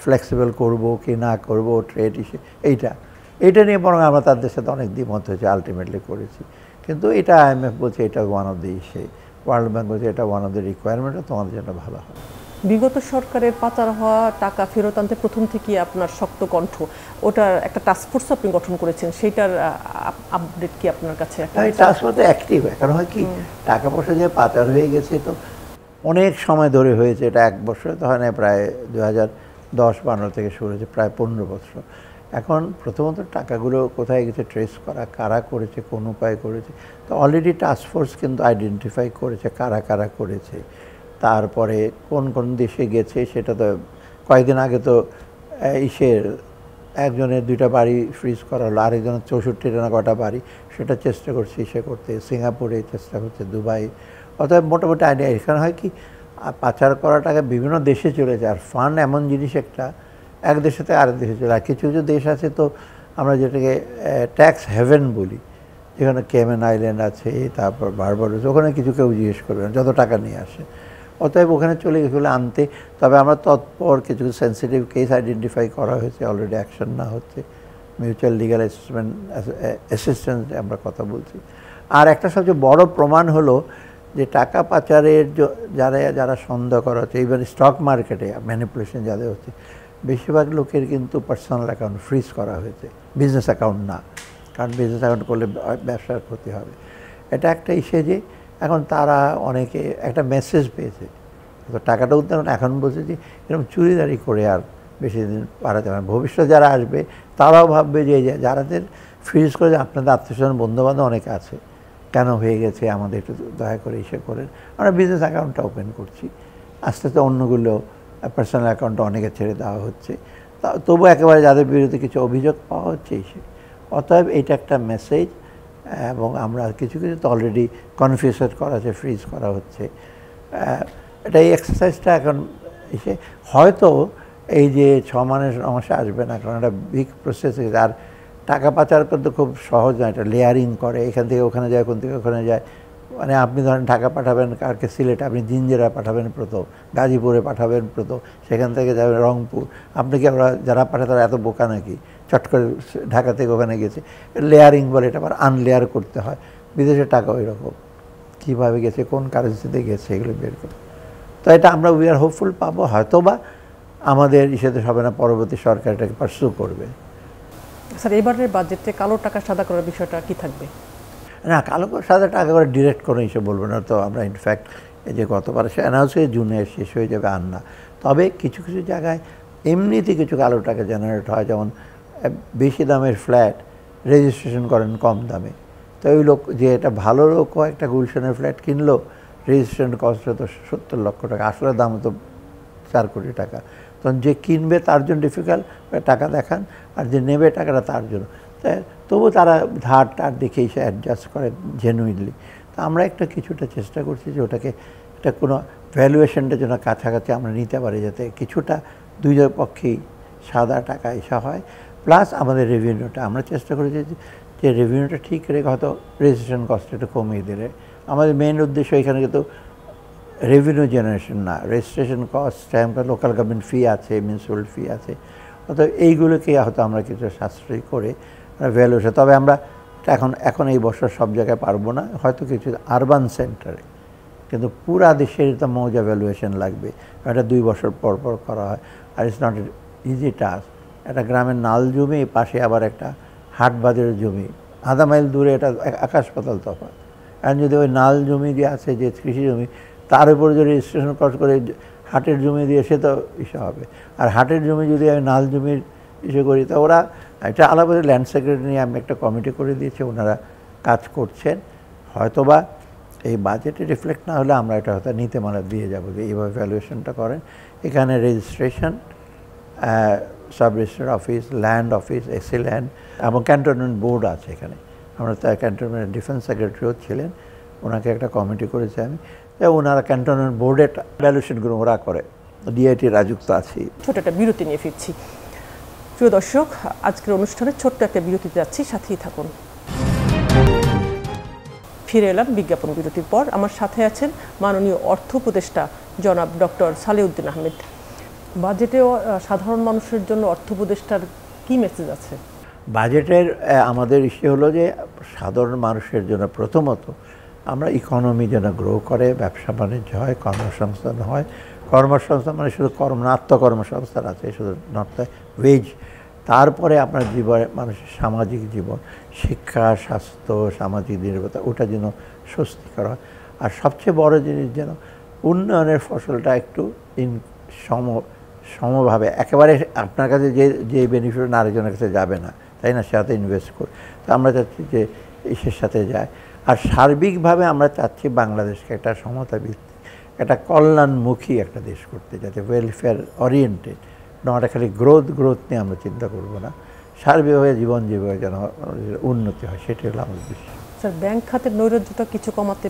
ফ্লেক্সিবল করবো কি না করবো, ট্রেড ইস্যু, এইটা নিয়ে বরং আমরা তাদের সাথে অনেক দ্বিমত হয়েছে, আলটিমেটলি করেছি। কিন্তু এটা IMF বলছে এটা one of the issue, world bank বলছে এটা ওয়ান অফ দ্য রিকোয়ারমেন্ট, তোমাদের জন্য ভালো হবে। বিগত সরকারের পাচার হওয়া টাকা ফেরত আনতে প্রথম থেকেই আপনার শক্ত কণ্ঠ, ওটার একটা টাস্কফোর্স আপনি গঠন করেছেন, সেইটার আপডেট কি আপনার কাছে? এই টাস্কফোর্স অ্যাক্টিভ, কারণ হয় কি, টাকা পয়সা যে পাচার হয়ে গেছে তো অনেক সময় ধরে হয়েছে, এটা 1 বছরে তো হয় না, প্রায় 2010-12 থেকে শুরু হয়েছে, প্রায় 15 বছর। এখন প্রথমত টাকাগুলো কোথায় গেছে ট্রেস করা, কারা করেছে, কোন উপায়ে করেছে। তো অলরেডি টাস্কফোর্স কিন্তু আইডেন্টিফাই করেছে কারা করেছে, তারপরে কোন দেশে গেছে সেটা তো কয়েকদিন আগে তো একজনের 2টা বাড়ি ফ্রিজ করা হলো, আরেকজনের 64টা না কটা বাড়ি, সেটা চেষ্টা করছে করতে, সিঙ্গাপুরে চেষ্টা করছে, দুবাই। অতএব মোটামুটি আইডিয়া। এখানে হয় কি, পাচার করা টাকা বিভিন্ন দেশে চলে যায়, আর ফান্ড এমন জিনিস একটা, এক দেশ থেকে আরেক দেশে চলে। আর কিছু দেশ আছে তো আমরা যেটাকে ট্যাক্স হেভেন বলি, যেখানে কেমেন আইল্যান্ড আছে, তারপর বারবাডোস, ওখানে কিছু কেউ জিজ্ঞেস করবে না, যত টাকা নিয়ে আসে। অতএব ওখানে চলে গেছিলো আনতে। তবে আমরা তৎপর কিছু সেন্সিটিভ কেস আইডেন্টিফাই করা হয়েছে, অলরেডি অ্যাকশন না হচ্ছে, মিউচুয়াল লিগাল অ্যাসিস্ট্যান্স আমরা কথা বলছি। আর একটা সবচেয়ে বড় প্রমাণ হলো যে টাকা পাচারের যারা সন্দেহ করা হচ্ছে, ইভেন স্টক মার্কেটে ম্যানিপুলেশন যাদের হচ্ছে, বেশিরভাগ লোকের কিন্তু পার্সোনাল অ্যাকাউন্ট ফ্রিজ করা হয়েছে, বিজনেস অ্যাকাউন্ট না, কারণ বিজনেস অ্যাকাউন্ট করলে ব্যবসার ক্ষতি হবে। এটা একটা ইস্যু যে এখন তারা অনেকে একটা মেসেজ পেয়েছে, তো টাকাটা উদ্ধার এখন বলছে যে এরকম চুরিদারি করে আর বেশি দিন পারা যাবে না। ভবিষ্যতে যারা আসবে তারাও ভাববে যে যারাদের ফ্রিজ করে, আপনাদের আত্মীয়স্বজন বন্ধুবান্ধব অনেকে আছে, কেন হয়ে গেছে আমাদের একটু দয়া করে এসে করেন। আমরা বিজনেস অ্যাকাউন্টটা ওপেন করছি, আস্তে আস্তে অন্যগুলো পার্সোনাল অ্যাকাউন্টটা অনেকে ছেড়ে দেওয়া হচ্ছে। তবু একেবারে যাদের বিরুদ্ধে কিছু অভিযোগ পাওয়া হচ্ছে অতএব এটা একটা মেসেজ। এবং আমরা কিছু কিছু তো অলরেডি কনফিউশন করা আছে, ফ্রিজ করা হচ্ছে। এটা এই এক্সারসাইজটা এখন এসে হয়তো এই যে 6 মাসে আসবে না, কারণ একটা বিগ প্রসেস। আর টাকা পাচার করতে খুব সহজ না, এটা লেয়ারিং করে, এখান থেকে ওখানে যায়, ওখান থেকে ওখানে যায়। মানে আপনি ধরেন টাকা পাঠাবেন কারকে সিলেটে, আপনি জিঞ্জেরা পাঠাবেন প্রথম, গাজীপুরে পাঠাবেন প্রথম, সেখান থেকে যাবেন রংপুর। আপনি কি আমরা যারা পাঠায় তারা এত বোকা নাকি? চট করে ঢাকা থেকে ওখানে গেছে, লেয়ারিং বলে, এটা আবার আনলেয়ার করতে হয়। বিদেশের টাকা ওই রকম কীভাবে গেছে, কোন কারেন্সিতে গেছে, এগুলো বের করে। তো এটা আমরা উই আর হোপফুল পাবো, হয়তো বা আমাদের ইসেতে হবে না, পরবর্তী সরকার এটাকে পার্সু করবে। স্যার, এবারের বাজেটে কালো টাকা সাদা করার বিষয়টা কি থাকবে? না, কালো সাদা টাকা করে ডিরেক্ট করে হিসেবে বলবো না তো। আমরা ইনফ্যাক্ট এই যে গতবার সে অ্যানাউন্স হয়ে জুনে শেষ হয়ে যাবে আর না। তবে কিছু কিছু জায়গায় এমনিতে কিছু কালো টাকা জেনারেট হয়, যেমন বেশি দামের ফ্ল্যাট রেজিস্ট্রেশন করেন কম দামে। তো ওই লোক যে এটা ভালো লোক একটা গুলশানের ফ্ল্যাট কিনলো, রেজিস্ট্রেশন কস্ট হতো 70 লক্ষ টাকা, আসলে দাম হতো 4 কোটি টাকা। তখন যে কিনবে তার জন্য ডিফিকাল্ট, টাকা দেখান, আর যে নেবে টাকাটা তার জন্য। তবু তারা ধার টার দেখে এসে অ্যাডজাস্ট করে জেনুইনলি। তো আমরা একটা কিছুটা চেষ্টা করছি যে ওটাকে একটা কোনো ভ্যালুয়েশনটা যেন কাছাকাছি আমরা নিতে পারি, যাতে কিছুটা দুই পক্ষেই সাদা টাকা এসা হয়। প্লাস আমাদের রেভিনিউটা আমরা চেষ্টা করেছি যে রেভিনিউটা ঠিক রেখে হয়তো রেজিস্ট্রেশন কস্টটা একটু কমিয়ে দিলে। আমাদের মেইন উদ্দেশ্য এখানে কিন্তু রেভিনিউ জেনারেশন না, রেজিস্ট্রেশন কস্ট, লোকাল গভর্নমেন্ট ফি আছে, মিউনিসিপ্যাল ফি আছে। অর্থাৎ এইগুলোকে হয়তো আমরা কিছু সাশ্রয়ী করে ভ্যালুয়েশন। তবে আমরা এখন এই বছর সব জায়গায় পারবো না, হয়তো কিছু আরবান সেন্টারে, কিন্তু পুরা দেশের তো মৌজা ভ্যালুয়েশন লাগবে। এটা 2 বছর পর পর করা হয়, আর ইটস নট ইজি টাস্ক। একটা গ্রামের নাল জমি, পাশে আবার একটা হাট বাজারের জমি, আধা মাইল দূরে, এটা আকাশ পাতাল তফাৎ। আর যদি ওই নাল জমি যে আছে, যে কৃষি জমি, তার উপরে যদি রেজিস্ট্রেশন কস্ট করে হাটের জমি দিয়ে, সে তো ইসে হবে। আর হাটের জমি যদি আমি নাল জমির ইসে করি, তো ওরা একটা আলাদা ল্যান্ড সেক্রেটারি নিয়ে আমি একটা কমিটি করে দিয়েছি, ওনারা কাজ করছেন। হয়তোবা এই বাজেটে রিফ্লেক্ট না হলে আমরা এটা হয়তো নিতে দিয়ে যাবো যে এইভাবে ভ্যালুয়েশনটা করেন। এখানে registration, sub registrar office, land office, AC land এবং ক্যান্টনমেন্ট বোর্ড আছে এখানে। আমরা তো ক্যান্টনমেন্ট ডিফেন্স সেক্রেটারিও ছিলেন, ওনাকে একটা কমিটি করেছি আমি। ওনারা ক্যান্টনমেন্ট বোর্ডে ভ্যালুয়েশনগুলো ওরা করে, ডিআইটি রাজুক্ত আছি। ছোট একটা বিরতি নিয়ে ফিরছি। প্রিয় দর্শক, আজকের অনুষ্ঠানে ছোট্ট একটা বিরতিতে যাচ্ছি, সাথেই থাকুন। ফিরে এলাম বিজ্ঞাপন বিরতির পর। আমার সাথে আছেন মাননীয় অর্থ উপদেষ্টা জনাব ডক্টর সালেউদ্দিন আহমেদ। বাজেটেও সাধারণ মানুষের জন্য অর্থ উপদেষ্টার কী মেসেজ আছে? বাজেটের আমাদের ইস্যু হলো যে সাধারণ মানুষের জন্য প্রথমত আমরা ইকোনমি যেন গ্রো করে, ব্যবসা বাণিজ্য হয়, কর্মসংস্থান হয়। কর্মসংস্থান মানে শুধু আত্মকর্মসংস্থান আছে, শুধু নট ওয়েজ। তারপরে আপনার জীবনে মানুষের সামাজিক জীবন, শিক্ষা, স্বাস্থ্য, সামাজিক নিরাপত্তা, ওটা যেন স্বস্তিকর হয়। আর সবচেয়ে বড় জিনিস যেন উন্নয়নের ফসলটা একটু সমভাবে, একেবারে আপনার কাছে যে বেনিফিট না আরেকজনের কাছে যাবে না, তাই না? সাথে ইনভেস্ট করে। তো আমরা চাচ্ছি যে এসের সাথে যায়। আর সার্বিকভাবে আমরা চাচ্ছি বাংলাদেশকে একটা সমতা ভিত্তিক, একটা কল্যাণমুখী একটা দেশ করতে, যাতে ওয়েলফেয়ার ওরিয়েন্টেড, নট খালি গ্রোথ নিয়ে আমরা চিন্তা করব না, সার্বিকভাবে জীবন যেভাবে যেন উন্নতি হয়, সেটি হলো আমাদের বিশ্বাস। স্যার, ব্যাংক খাতের নৈরাজ্যতা কিছু কমাতে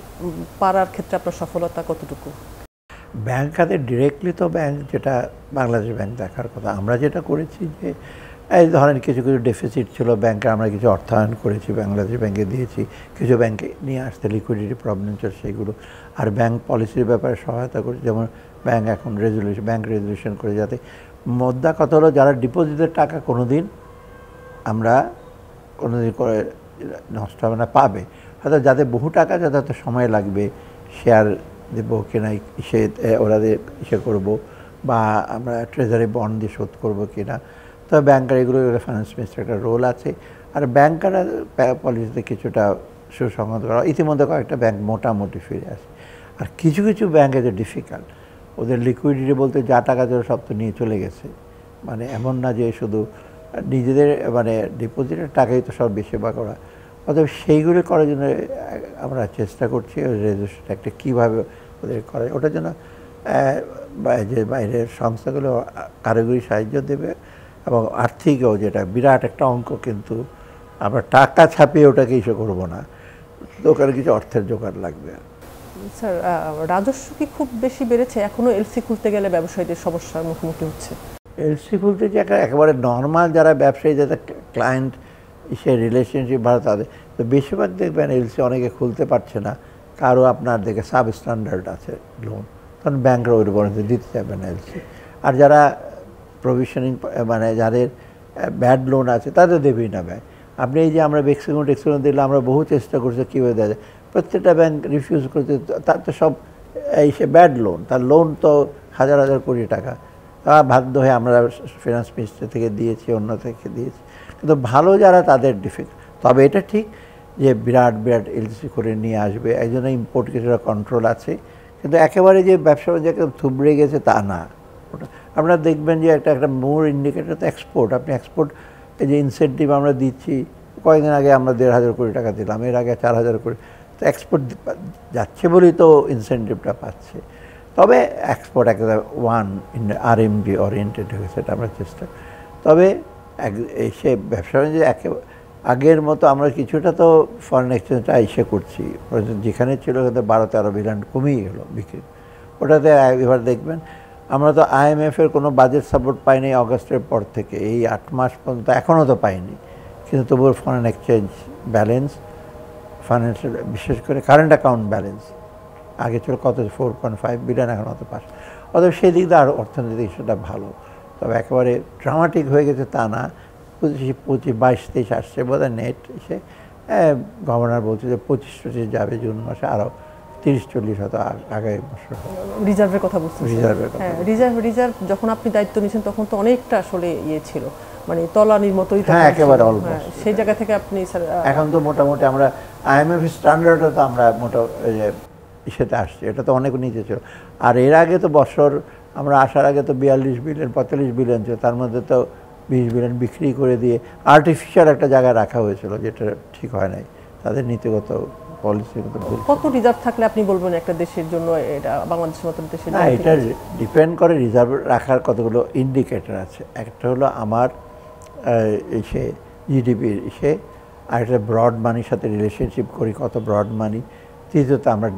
পারার ক্ষেত্রে আপনার সফলতা কতটুকু? ব্যাংক খাতে ডিরেক্টলি তো ব্যাংক, যেটা বাংলাদেশ ব্যাংক দেখার কথা, আমরা যেটা করেছি যে এই ধরেন কিছু ডেফিসিট ছিল ব্যাংকে, আমরা কিছু অর্থায়ন করেছি, বাংলাদেশ ব্যাংকে দিয়েছি, কিছু ব্যাংকে নিয়ে আসতে লিকুইডিটি প্রবলেম ছিল সেইগুলো। আর ব্যাংক পলিসির ব্যাপারে সহায়তা করেছি, যেমন ব্যাংক এখন ব্যাংক রেজলিউশন করে, যাতে মোদ্দা কথা হলো যারা ডিপোজিটের টাকা কোনোদিন করে নষ্ট হবে না, পাবে। হয়তো যাদের বহু টাকা, যাদের সময় লাগবে, শেয়ার দেবো কিনা ওরা ইসে করবো, বা আমরা ট্রেজারি বন্ড দিয়ে শোধ করবো কিনা। তো ব্যাংকার এগুলো ফাইন্যান্স মিনিস্টার একটা রোল আছে। আর ব্যাংকাররা পলিসিতে কিছুটা সুসংহত করা, ইতিমধ্যে কয়েকটা ব্যাংক মোটামুটি ফিরে আসে। আর কিছু ব্যাংক যে ডিফিকাল্ট, ওদের লিকুইডিটি বলতে যা টাকা ছিল সব তো নিয়ে চলে গেছে, মানে এমন না যে শুধু নিজেদের মানে ডিপোজিটের টাকাই তো সব বেশিরভাগ ওরা, অতএব সেইগুলো করার জন্য আমরা চেষ্টা করছি রেজুলেশন একটা কীভাবে ওদের করে, ওটার জন্য যে বাইরের সংস্থাগুলো কারিগরি সাহায্য দেবে এবং আর্থিকও, যেটা বিরাট একটা অঙ্ক, কিন্তু আমরা টাকা ছাপিয়ে ওটাকে ইস্যু করবো না, দোকানে কিছু অর্থের জোগাড় লাগবে। স্যার, রাজস্ব কি খুব বেশি বেড়েছে? এখনো এলসি খুলতে গেলে ব্যবসায়ীদের সমস্যার মুখোমুখি হচ্ছে। এলসি খুলতে যে একেবারে নর্মাল যারা ব্যবসায়ী, যাদের ক্লায়েন্ট সে রিলেশনশিপ ভালো, তাদের তো বেশিরভাগ দেখবেন এলসি অনেকে খুলতে পারছে না, কারো আপনার দেখে সাব স্ট্যান্ডার্ড আছে লোন, তখন ব্যাংকরা ওই পর্যন্ত দিতে যাবে না এলসি। আর যারা প্রভিশনিং মানে যাদের ব্যাড লোন আছে তাদের দেবেই না ব্যাংক। আপনি এই যে আমরা বেক্সিমো দিলে আমরা বহু চেষ্টা করছি কীভাবে দেওয়া যায়, প্রত্যেকটা ব্যাংক রিফিউজ করতে, তার তো সব এই সে ব্যাড লোন, তার লোন তো হাজার হাজার কোটি টাকা, বাধ্য হয়ে আমরা ফিনান্স মিনিস্ট্রি থেকে দিয়েছি, অন্য থেকে দিয়েছি, কিন্তু ভালো যারা তাদের ডিফিকাল্ট। তবে এটা ঠিক যে বিরাট বিরাট এলসি করে নিয়ে আসবে, একজনে ইম্পোর্ট কিছুটা কন্ট্রোল আছে, কিন্তু একেবারে যে ব্যবসা বাণিজ্য থুবড়ে গেছে তা না। ওটা আপনারা দেখবেন যে একটা মূল ইন্ডিকেটর তো এক্সপোর্ট। আপনি এক্সপোর্ট এই যে ইনসেন্টিভ আমরা দিচ্ছি, কয়েকদিন আগে আমরা 1,500 কোটি টাকা দিলাম, এর আগে 4,000 কোটি, তো এক্সপোর্ট যাচ্ছে বলেই তো ইনসেন্টিভটা পাচ্ছে। তবে এক্সপোর্ট একটা RMD ওরিয়েন্টেড হয়েছে, সেটা আমরা চেষ্টা, তবে সে ব্যবসা বাণিজ্য আগের মতো আমরা কিছুটা তো ফরেন এক্সচেঞ্জটা এসে করছি, যেখানে ছিল কিন্তু 12-13 বিলিয়ন কমেই গেলো বিক্রি। ওটাতে এবার দেখবেন আমরা তো IMF-এর কোনো বাজেট সাপোর্ট পাইনি অগাস্টের পর থেকে, এই 8 মাস পর্যন্ত এখনও তো পাইনি, কিন্তু তবুও ফরেন এক্সচেঞ্জ ব্যালেন্স, ফাইন্যান্সিয়াল, বিশেষ করে কারেন্ট অ্যাকাউন্ট ব্যালেন্স আগে ছিল কত 4.5 বিলিয়ন, এখন অত পাস। অতএব সেই দিক দিয়ে আর অর্থনৈতিক সেটা ভালো, তবে একেবারে ড্রামাটিক হয়ে গেছে তা না। 22-23 আসছে বোধহয় নেট এসে, গভর্নর বলছে যে 25-25 যাবে জুন মাসে, আরও 30-40 হয়তো আগামী বছর। রিজার্ভের কথা বলছেন? রিজার্ভের কথা। হ্যাঁ, রিজার্ভ যখন আপনি দায়িত্ব নিয়েছেন তখন তো অনেকটা আসলে ছিল, মানে তলানির মতোই। হ্যাঁ, একেবারে অলমোস্ট। সেই জায়গা থেকে আপনি স্যার এখন তো মোটামুটি আমরা IMF স্ট্যান্ডার্ডও তো আমরা সেটা আসছে, এটা তো অনেক নিচে ছিল। আর এর আগে তো বছর আমরা আসার আগে তো 42 বিলিয়ন 45 বিলিয়ন ছিল, তার মধ্যে তো 20 বিলিয়ন বিক্রি করে দিয়ে আর্টিফিশিয়াল একটা জায়গায় রাখা হয়েছিল, যেটা ঠিক হয় নাই, তাদের নীতিগত পলিসিগত ভুল। কত রিজার্ভ থাকলে আপনি বলবেন একটা দেশের জন্য, এটা বাংলাদেশের মতো দেশের? না, এটা ডিপেন্ড করে রিজার্ভ রাখার কতগুলো ইন্ডিকেটর আছে। একটা হলো আমার এসে জিডিপির আর একটা ব্রড মানির সাথে রিলেশনশিপ করি, কত ব্রড মানি। তৃতীয়ত আমরা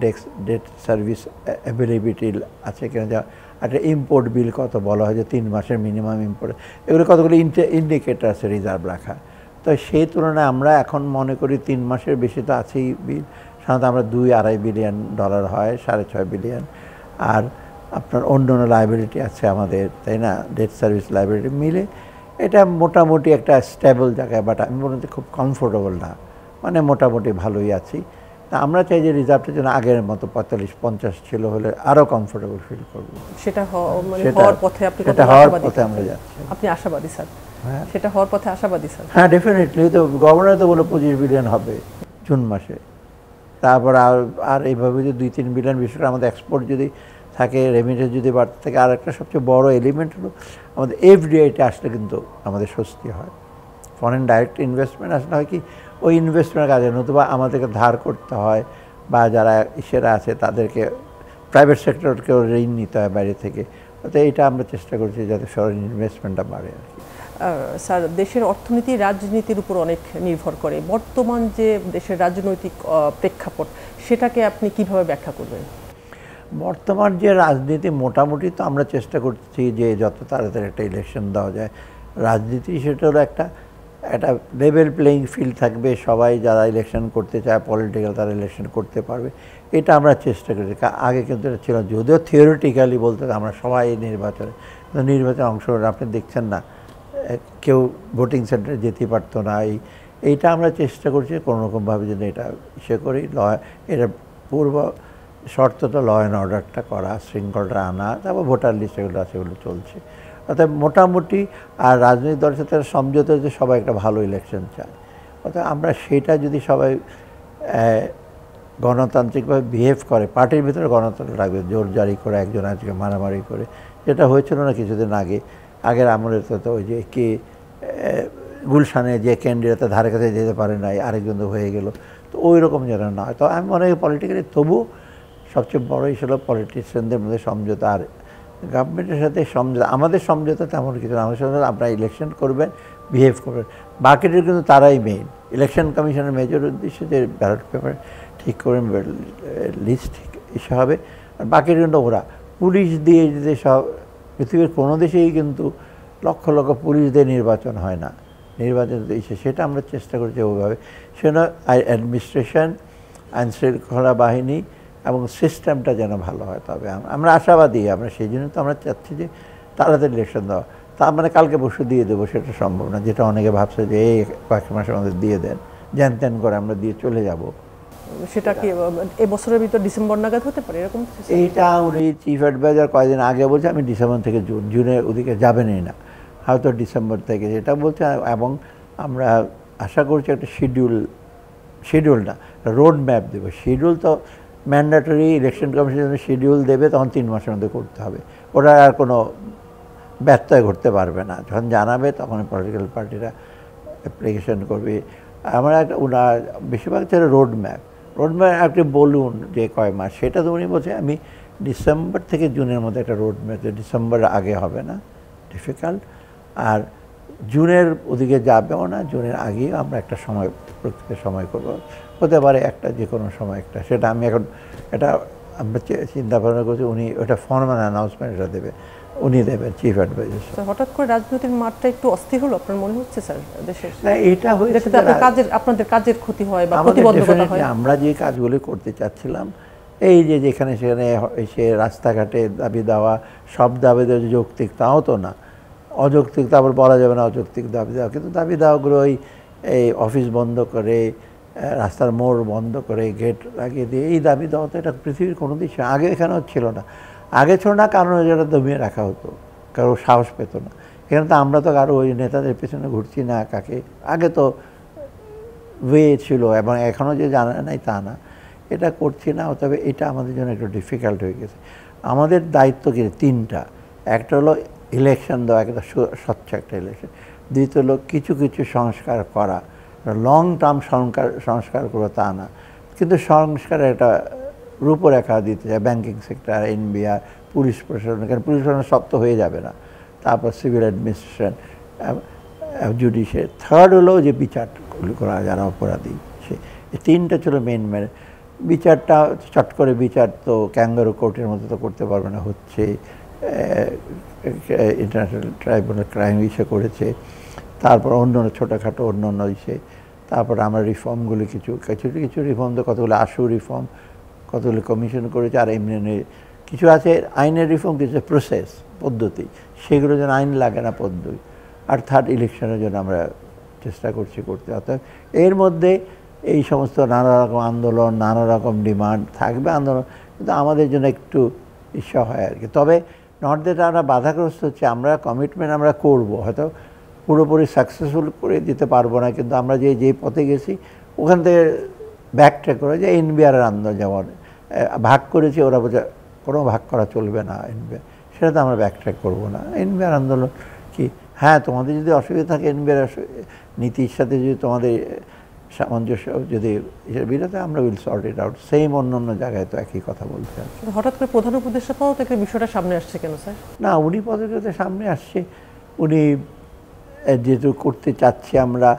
ডেট সার্ভিস অ্যাভেলেবিলিটি আছে কিনা, যা একটা ইম্পোর্ট বিল কত বলা হয় যে 3 মাসের মিনিমাম ইম্পোর্ট, এগুলো কতগুলো ইন্ডিকেটর আছে রিজার্ভ রাখা। তো সেই তুলনায় আমরা এখন মনে করি 3 মাসের বেশি তো আছেই বিল, সাধারণত আমরা $2-2.5 বিলিয়ন হয়, 6.5 বিলিয়ন। আর আপনার অন্য লাইবিলিটি আছে আমাদের, তাই না, ডেট সার্ভিস লাইবিলিটি মিলে এটা মোটামুটি একটা স্টেবল জায়গায়, বাট আমি বলতে খুব কমফোর্টেবল না, মানে মোটামুটি ভালোই আছি। তা আমরা চাই যে রিজার্ভটার জন্য আগের মতো 45-50 ছিল হলে আরও কমফোর্টেবল ফিল করব। সেটা হওয়ার পথে আমরা যাচ্ছি। আপনি আশাবাদী স্যার? হ্যাঁ, সেটা হওয়ার পথে আশাবাদী স্যার? হ্যাঁ, ডেফিনেটলি। তো গভর্নর তো বলে 25 বিলিয়ন হবে জুন মাসে, তারপর আর এইভাবে যদি 2-3 বিলিয়ন, বিশেষ করে আমাদের এক্সপোর্ট যদি থাকে, রেমিটেন্স যদি বাড়তে থাকে। আর একটা সবচেয়ে বড় এলিমেন্ট হলো আমাদের FDIটা আসলে কিন্তু আমাদের স্বস্তি হয়। ফরেন ডাইরেক্ট ইনভেস্টমেন্ট আসলে হয় কি, ওই ইনভেস্টমেন্টের কাজে নতুবা আমাদেরকে ধার করতে হয়, বা যারা ইসেরা আছে তাদেরকে প্রাইভেট সেক্টরকেও ঋণ নিতে হয় বাইরে থেকে। তো এইটা আমরা চেষ্টা করছি যাতে ফরেন ইনভেস্টমেন্টটা বাড়ে আর কি। স্যার, দেশের অর্থনীতি রাজনীতির উপর অনেক নির্ভর করে। বর্তমান যে দেশের রাজনৈতিক প্রেক্ষাপট, সেটাকে আপনি কিভাবে ব্যাখ্যা করবেন? বর্তমান যে রাজনীতি, মোটামুটি তো আমরা চেষ্টা করছি যে যত তাড়াতাড়ি একটা ইলেকশন দেওয়া যায়। রাজনীতি সেটা হলো একটা লেভেল প্লেইং ফিল্ড থাকবে, সবাই যারা ইলেকশন করতে চায় পলিটিক্যাল তারা ইলেকশন করতে পারবে, এটা আমরা চেষ্টা করছি। আগে কিন্তু এটা ছিল, যদিও থিওরিটিক্যালি বলতে আমরা সবাই নির্বাচনে অংশগ্রহণ, আপনি দেখছেন না কেউ ভোটিং সেন্টারে যেতে পারতো না। এইটা আমরা চেষ্টা করছি কোনোরকমভাবে যেন এটা করি, এটা পূর্ব শর্তটা ল অ্যান্ড অর্ডারটা করা, শৃঙ্খলটা আনা, তারপর ভোটার লিস্ট এগুলো আছে, এগুলো চলছে। অর্থাৎ মোটামুটি আর রাজনৈতিক দলের সাথে সমঝোতা হচ্ছে সবাই একটা ভালো ইলেকশন চায়। অর্থাৎ আমরা সেটা যদি সবাই গণতান্ত্রিকভাবে বিহেভ করে, পার্টির ভিতরে গণতন্ত্র রাখবে, জোর জারি করে একজন আজকে মারামারি করে, যেটা হয়েছিল না কিছুদিন আগে, আগের আমলে তো ওই যে কে গুলশানে যে ক্যান্ডিডেটের ধারে কাছে যেতে পারে নাই, আরেকজন তো হয়ে গেল, তো ওই রকম যেন না হয়। তো আমি মনে করি পলিটিক্যালি তবু সবচেয়ে বড় ছিল পলিটিশিয়ানদের মধ্যে সমঝোতা, আর গভর্নমেন্টের সাথে সমঝোতা। আমাদের সমঝোতা তেমন কিছু না, আমাদের সমঝোতা আপনারা ইলেকশন করবেন, বিহেভ করবেন, বাকিটা কিন্তু তারাই মেইন। ইলেকশন কমিশনের মেজর উদ্দেশ্য যে ব্যালট পেপার ঠিক করবেন, লিস্ট ঠিক ইস্যু হবে, আর বাকিটা কিন্তু ওরা পুলিশ দিয়ে যে সব, পৃথিবীর কোনো দেশেই কিন্তু লক্ষ লক্ষ পুলিশ দিয়ে নির্বাচন হয় না, নির্বাচন ইস্যু, সেটা আমরা চেষ্টা করছি ওইভাবে। সেটা অ্যাডমিনিস্ট্রেশন, আইন শৃঙ্খলা বাহিনী এবং সিস্টেমটা যেন ভালো হয়। তবে আমরা আশাবাদী, আমরা সেই জন্য তো আমরা চাচ্ছি যে তাড়াতাড়ি ইলেকশন দেওয়া। তা মানে কালকে পরশু দিয়ে দেবো সেটা সম্ভব না, যেটা অনেকে ভাবছে যে এই কয়েক মাসের মধ্যে দিয়ে দেন, জ্যান ত্যান করে আমরা দিয়ে চলে যাব। সেটা কি এবছরের ভিতর ডিসেম্বর নাগাদ হতে পারে এরকম? এইটা উনি চিফ অ্যাডভাইজার কয়েকদিন আগে বলছে আমি ডিসেম্বর থেকে জুনের ওদিকে যাবেনই না, হয়তো ডিসেম্বর থেকে, এটা বলছে। এবং আমরা আশা করছি একটা শিডিউল না, রোড ম্যাপ দেবো। শিডিউল তো ম্যান্ডেটরি, ইলেকশন কমিশন শিডিউল দেবে, তখন 3 মাসের মধ্যে করতে হবে, ওরা আর কোনো ব্যত্যয় ঘটতে পারবে না। যখন জানাবে তখন পলিটিক্যাল পার্টিরা অ্যাপ্লিকেশন করবে। আমরা একটা ওনার বেশিরভাগ ছিল রোড ম্যাপ একটু বলুন যে কয় মাস, সেটা তো উনি বলছে আমি ডিসেম্বর থেকে জুনের মধ্যে একটা রোড ম্যাপ, ডিসেম্বর আগে হবে না, ডিফিকাল্ট। আর জুনের ওদিকে যাবেও না, জুনের আগেই আমরা একটা সময়, প্রকৃত সময় করব, হতে পারে একটা যে কোনো সময় একটা, সেটা আমি এখন এটা আমরা চিন্তা ভাবনা করছি। উনি ওটা ফর্মাল অ্যানাউন্সমেন্ট এটা দেবে, উনি দেবেন চিফ অ্যাডভাইজার। হঠাৎ করে রাজনৈতিক মাঠটা একটু অস্থির হলো আপনার মনে হচ্ছে স্যার দেশের? না, এটা হয়েছে আপনাদের কাজের ক্ষতি হয় বা প্রতিবন্ধকতা হয়। আমরা যে কাজগুলি করতে চাচ্ছিলাম, এই যে যেখানে সেখানে এসে রাস্তাঘাটে দাবি দেওয়া, সব দাবি দেওয়া যৌক্তিক তাও তো না, অযৌক্তিক তো আবার বলা যাবে না অযৌক্তিক দাবি দেওয়া, কিন্তু দাবি দেওয়াগুলো এই অফিস বন্ধ করে, রাস্তার মোড় বন্ধ করে, গেট লাগিয়ে দিয়ে এই দাবি দেওয়া, তো এটা পৃথিবীর কোনো দেশে আগে এখানেও ছিল না। আগে ছিল না কারণ যেটা দমিয়ে রাখা হতো, কারো সাহস পেত না। এখানে তো আমরা তো কারো ওই নেতাদের পেছনে ঘুরছি না, কাকে আগে তো ওয়ে ছিল, এবং এখনও যে জানা নাই তা না, এটা করছি না। তবে এটা আমাদের জন্য একটু ডিফিকাল্ট হয়ে গেছে। আমাদের দায়িত্ব কি 3টা, একটা হলো ইলেকশন দেওয়া, একটা স্বচ্ছ একটা ইলেকশন, দ্বিতীয় হলো কিছু কিছু সংস্কার করা, লং টার্ম সংস্কার করো তা না, কিন্তু সংস্কারের একটা রূপরেখা দিতে চায়। ব্যাংকিং সেক্টর, এনবিআর, পুলিশ প্রশাসন, কারণ পুলিশ প্রশাসন সব তো হয়ে যাবে না, তারপর সিভিল অ্যাডমিনিস্ট্রেশন, জুডিশিয়ারি, থার্ড হলো যে বিচারগুলি করা যারা অপরাধী, এই 3টা ছিল মেন। বিচারটা চট করে বিচার তো ক্যাঙ্গারু কোর্টের মতো তো করতে পারবে না, হচ্ছে ইন্টারন্যাশনাল ট্রাইব্যুনাল ক্রাইম ইসে করেছে, তারপর অন্য ছোটোখাটো অন্য ইসে, তারপর আমরা রিফর্মগুলি কিছু রিফর্ম, তো কতগুলো আশু রিফর্ম, কতগুলো কমিশন করেছে, আর এমনি কিছু আছে আইনের রিফর্ম, কিছু প্রসেস পদ্ধতি, সেগুলো যেন আইন লাগে না পদ্ধতি। আর থার্ড ইলেকশনের জন্য আমরা চেষ্টা করছি করতে। অর্থাৎ এর মধ্যে এই সমস্ত নানা রকম আন্দোলন, নানা রকম ডিমান্ড থাকবে, আন্দোলন, কিন্তু আমাদের জন্য একটু ইচ্ছা হয় আর কি। তবে নট দ্যাট আমরা বাধাগ্রস্ত হচ্ছে, আমরা কমিটমেন্ট আমরা করব, হয়তো পুরোপুরি সাকসেসফুল করে দিতে পারবো না, কিন্তু আমরা যে পথে গেছি ওখান থেকে ব্যাকট্র্যাক করে, যে এনবিআরের আন্দোলন যেমন ভাগ করেছে, ওরা বোঝা কোনো ভাগ করা চলবে না এনবিআর, সেটা তো আমরা ব্যাকট্র্যাক করবো না। এনবিআর আন্দোলন কি, হ্যাঁ তোমাদের যদি অসুবিধা থাকে এনবিআর নীতির সাথে যদি তোমাদের সামঞ্জস্য যদি বিরোধে, আমরা will sort it out. Same অন্য জায়গায় তো একই কথা বলতে হবে। হঠাৎ করে প্রধান উপদেষ্টা পাওয়া থেকে বিষয়টা সামনে আসছে কেন স্যার? না, উনি পদক্ষেপে সামনে আসছে, উনি যেটুকু করতে চাচ্ছি, আমরা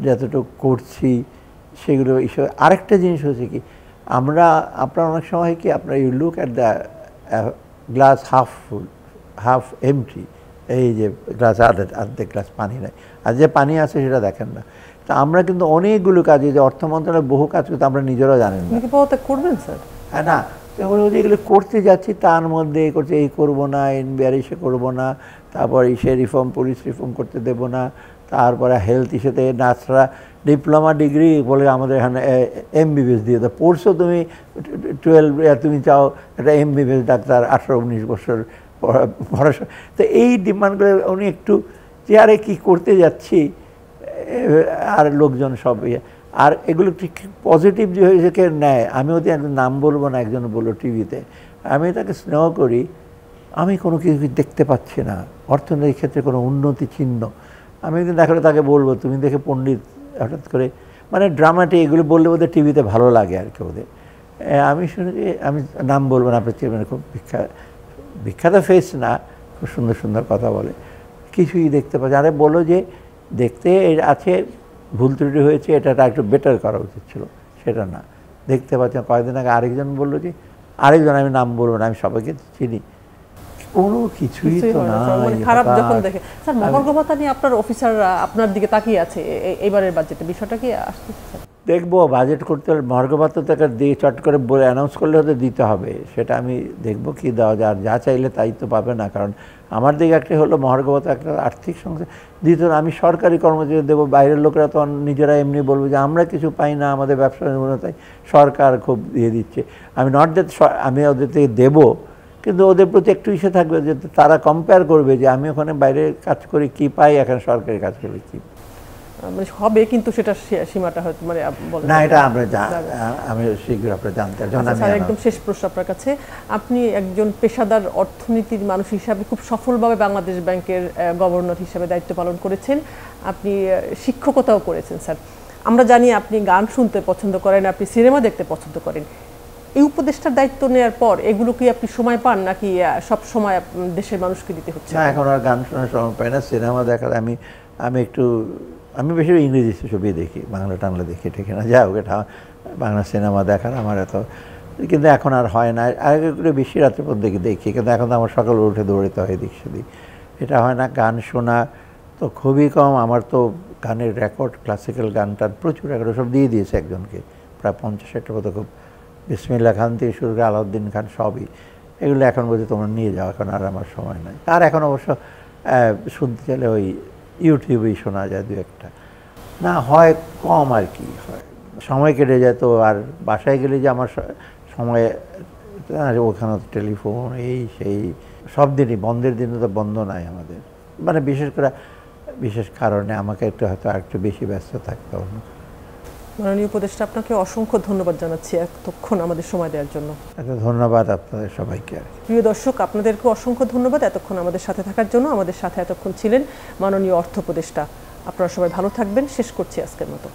যতটুকু করছি সেগুলো হিসেবে। আরেকটা জিনিস হচ্ছে কি, আপনার অনেক সময় কি আপনার you look at the glass half full, half empty, এই যে গ্লাস অর্ধেক গ্লাস পানি নেই, আর যে পানি আছে সেটা দেখেন না। তা আমরা কিন্তু অনেকগুলো কাজে, যে অর্থ মন্ত্রণালয় বহু কাজ করতে আমরা নিজেরাও জানেন না। করবেন স্যার? হ্যাঁ, না যেগুলো করতে যাচ্ছি তার মধ্যে করছে এই করবো না, এনবিআর ইসে করবো না, তারপর ইসে রিফর্ম, পুলিশ রিফর্ম করতে দেবো না, তারপরে হেলথ ইস্যুতে নার্সরা ডিপ্লোমা ডিগ্রি বলে আমাদের এখানে এমবিবিএস দিয়ে দাও, পড়ছো তুমি 12, তুমি চাও একটা এমবিবিএস ডাক্তার 18-19 বছর পড়াশোনা। তো এই ডিমান্ডগুলো উনি একটু যে আরে কী করতে যাচ্ছি, আর লোকজন সব আর এগুলো ঠিক পজিটিভ যে হয়েছে কে নেয়। আমি ওদের একজন নাম বলবো না, একজন বললো টিভিতে, আমি তাকে স্নেহ করি, আমি কোনো কিছু দেখতে পাচ্ছি না, অর্থনৈতিক ক্ষেত্রে কোনো উন্নতি চিহ্ন, আমি একদিন দেখালে তাকে বলবো তুমি দেখে পণ্ডিত হঠাৎ করে মানে ড্রামাটি এগুলো বললে ওদের টিভিতে ভালো লাগে আর কি ওদের। আমি শুনেছি, আমি নাম বলবো না, আপনার মানে খুব বিখ্যাত ফেস না, খুব সুন্দর সুন্দর কথা বলে, কিছুই দেখতে পাচ্ছে। আরে বলো যে দেখতে আছে, ভুল ত্রুটি হয়েছে, এটা একটু বেটার করা উচিত ছিল, সেটা না, দেখতে পাচ্ছেন। কয়েকদিন আগে আরেকজন বললো যে, আরেকজন আমি নাম বলবো না, আমি সবাইকে চিনি, কোনো কিছুই তো না, খারাপ যখন দেখে। স্যার মহার্ঘ ভাতা নিয়ে আপনার অফিসাররা আপনার দিকে তাকিয়ে আছে এবারের বাজেটে, বিষয়টা কি আসছে? দেখবো, বাজেট করতে হলে মহার্ঘ ভাতা তাকে দিয়ে চট করে বলে অ্যানাউন্স করলে হয়তো দিতে হবে, সেটা আমি দেখবো কি দেওয়া যায়। আর যা চাইলে তাই তো পাবে না, কারণ আমার দিকে একটা হলো মহার্ঘ ভাতা একটা আর্থিক সংস্থা দিতে, আমি সরকারি কর্মচারী দেবো, বাইরের লোকেরা তো নিজেরা এমনি বলবো যে আমরা কিছু পাই না, আমাদের ব্যবসা তাই সরকার খুব দিয়ে দিচ্ছে। আমি নট দ্যাট আমি ওদের থেকে দেবো, কিন্তু ওদের প্রতি একটু ইসে থাকবে যে তারা কম্পেয়ার করবে যে আমি ওখানে বাইরে কাজ করি কী পাই, এখানে সরকারি কাজ করি কী মানে হবে, কিন্তু সেটা সীমাটা হয়তো মানে না, এটা আমরা আমি শীঘ্র আপনারা জানতে স্যার। একদম শেষ প্রশ্ন আপনার কাছে, আপনি একজন পেশাদার অর্থনীতির মানুষ হিসাবে খুব সফলভাবে বাংলাদেশ ব্যাংকের গভর্নর হিসাবে দায়িত্ব পালন করেছেন, আপনি শিক্ষকতাও করেছেন স্যার। আমরা জানি আপনি গান শুনতে পছন্দ করেন, আপনি সিনেমা দেখতে পছন্দ করেন। এই উপদেষ্টার দায়িত্ব নেওয়ার পর এগুলো কি আপনি সময় পান, নাকি সব সময় দেশের মানুষকে দিতে হচ্ছে? না, এখন আর গান শোনার সময় পাই না। সিনেমা দেখার আমি বেশি ইংরেজি ছবি দেখি, বাংলা টাংলা দেখি, ঠিক না, যাই হোক, এটা বাংলা সিনেমা দেখার আমার এত, কিন্তু এখন আর হয় না। আগে করে বেশি রাতের পর দেখি, কিন্তু এখন তো আমার সকালে উঠে দৌড়িতে হয় এদিক সেদিক, এটা হয় না। গান শোনা তো খুবই কম। আমার তো গানের রেকর্ড, ক্লাসিক্যাল গানটা প্রচুর রেকর্ড সব দিয়ে দিয়েছে একজনকে, প্রায় 50-60টা মতো, খুব বিসমিল্লাহ খান থেকে শুরু করে আলাউদ্দিন খান সবই, এগুলো এখন বলছে তোমরা নিয়ে যাও, এখন আর আমার সময় নাই। আর এখন অবশ্য শুনতে চাইলে ওই ইউটিউবেই শোনা যায় দু একটা, না হয় কম আর কি হয়, সময় কেটে যায়। তো আর বাসায় গেলে যে আমার সময়, ওখানে টেলিফোন এই সেই সব দিনই, বন্ধের দিনে তো বন্ধ নাই আমাদের, মানে বিশেষ কারণে আমাকে একটু হয়তো আর একটু বেশি ব্যস্ত থাকতে হবে। মাননীয় উপদেষ্টা, আপনাকে অসংখ্য ধন্যবাদ জানাচ্ছি এতক্ষণ আমাদের সময় দেওয়ার জন্য। ধন্যবাদ আপনাদের সবাইকে। প্রিয় দর্শক, আপনাদেরকে অসংখ্য ধন্যবাদ এতক্ষণ আমাদের সাথে থাকার জন্য। আমাদের সাথে এতক্ষণ ছিলেন মাননীয় অর্থ উপদেষ্টা। আপনারা সবাই ভালো থাকবেন। শেষ করছি আজকের মতো।